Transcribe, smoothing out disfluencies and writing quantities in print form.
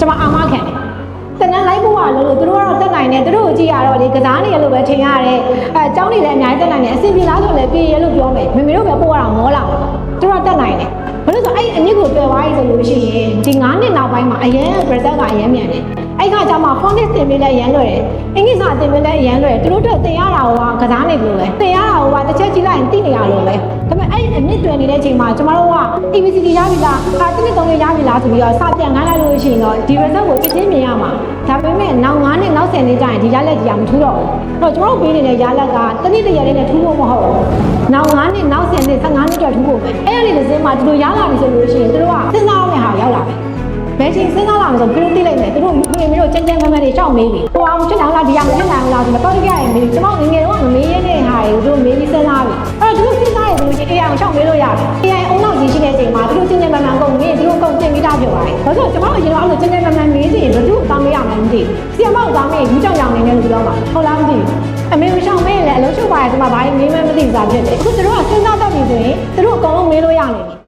ကျွန်မအာမခံတယ်တနက်လိုက်ဖို့ကလို့သူတို့ကတော့တက်နိုင်တယ်သူတို့ကိုကြည့်ရတော့လေကစားနေရလို့ပဲထင်ရတယ်အเจ้าနေလည်းအများကြီးတက်နိုင်တယ်အစီအပြေလားဆိုလည်းပြေရလို့ပြောမယ်မမေတို့ပဲပို့ရအောင်မောလာသူတို့ကတက်နိုင်တယ်ဘာလို့ဆိုအဲ့အမြင့်ကိုပယ်သွားပြီဆိုလို့ရှိရင်ဒီ9နှစ်နောက်ပိုင်းမှာအရင် result ကအရင်မြန်တယ်အဲ့ခါကျမှ phonics တင်ပေးလဲရမ်းလွယ်တယ်အင်္ဂလိပ်စာတင်ပေးလဲရမ်းလွယ်သူတို့တို့တင်ရတာကကစားနေလို့ပဲတင်ရတာကတစ်ချက်ကြည့်လိုက်ရင်သိနေရလို့ပဲဒါပေမဲ့အဲ့အမြင့်တွင်နေတဲ့အချိန်မှာကျမတို့က ABCD ရပြီလားတစ်နှစ်3နှစ်ရပြီလားဆိုပြီးတော့စပြန်ခိုင်းလိုက်လို့ရှိရင်တော့ဒီ result ကိုချက်ချင်းမြင်ရမှာဒါပေမဲ့နောက်9နှစ်နောက်10နှစ်ကျရင်ဒီရလက်ကြီးကမထူးတော့ဘူးအဲ့တော့ကျမတို့ပေးနေတဲ့ရလက်ကတစ်နှစ်တရလေးနဲ့ထူးဖို့မဟုတ်ဘူးနောက်9နှစ်နောက်10နှစ်15နှစ်ကျော်ထူးဖို့ပဲအဲ့ဒီလိုစင်းမှာဒီလိုရလာပြီဆိုလို့ရှိရင်တို့ကစဉ်းစားရမယ့်ဟာရောက်လာပြီဘယ်ချိန်စဉ်းစားလာမလို့ပြောသိလိုက်မယ်တို့မိမိတို့ကြမ်းကြမ်းမမ်းမမ်းတွေရှောက်မေးပြီဟိုအောင်ဖြစ်နိုင်လားဒီအောင်ဖြစ်နိုင်လားဆိုတော့ကြရင်မေးကျွန်တော်ငငယ်တော့မမေးရတဲ့ဟာတွေတို့မေးပြီးစဉ်းစားပြီအဲ့တော့တို့စဉ်းစားရဆိုလို့ရှိရင် AI ကိုရှောက်မေးလို့ရတယ် AI အုံနောက်ကြီးရှိတဲ့အချိန်မှာတို့ကြမ်းကြမ်းမမ်းမမ်းကုန်မေးတို့ကုန်တင်ပြီးသားပြောပါတယ်ဘာလို့ကျွန်တော်အရင်တော့အဲ့လိုကြမ်းကြမ်းမမ်းမမ်းမေးချင်ဘယ်သူ့အသားမေးရမှန်းမသိဘူးဆီယမောက်သားမေးဘူးကြောင်ကြောင်နေနေလို့ပြောမှာဟုတ်လားမသိဘူးအမေရှောက်မေးလည်းအလုံးချုပ်ပါတယ်ဒီမှာဘာမေးမှမသိဘူးစားဖြစ်တယ်အခုတို့ကစဉ်းစားတတ်ပြီဆိုရင်တို့အကုန်လုံးမေးလို့ရနေပြီ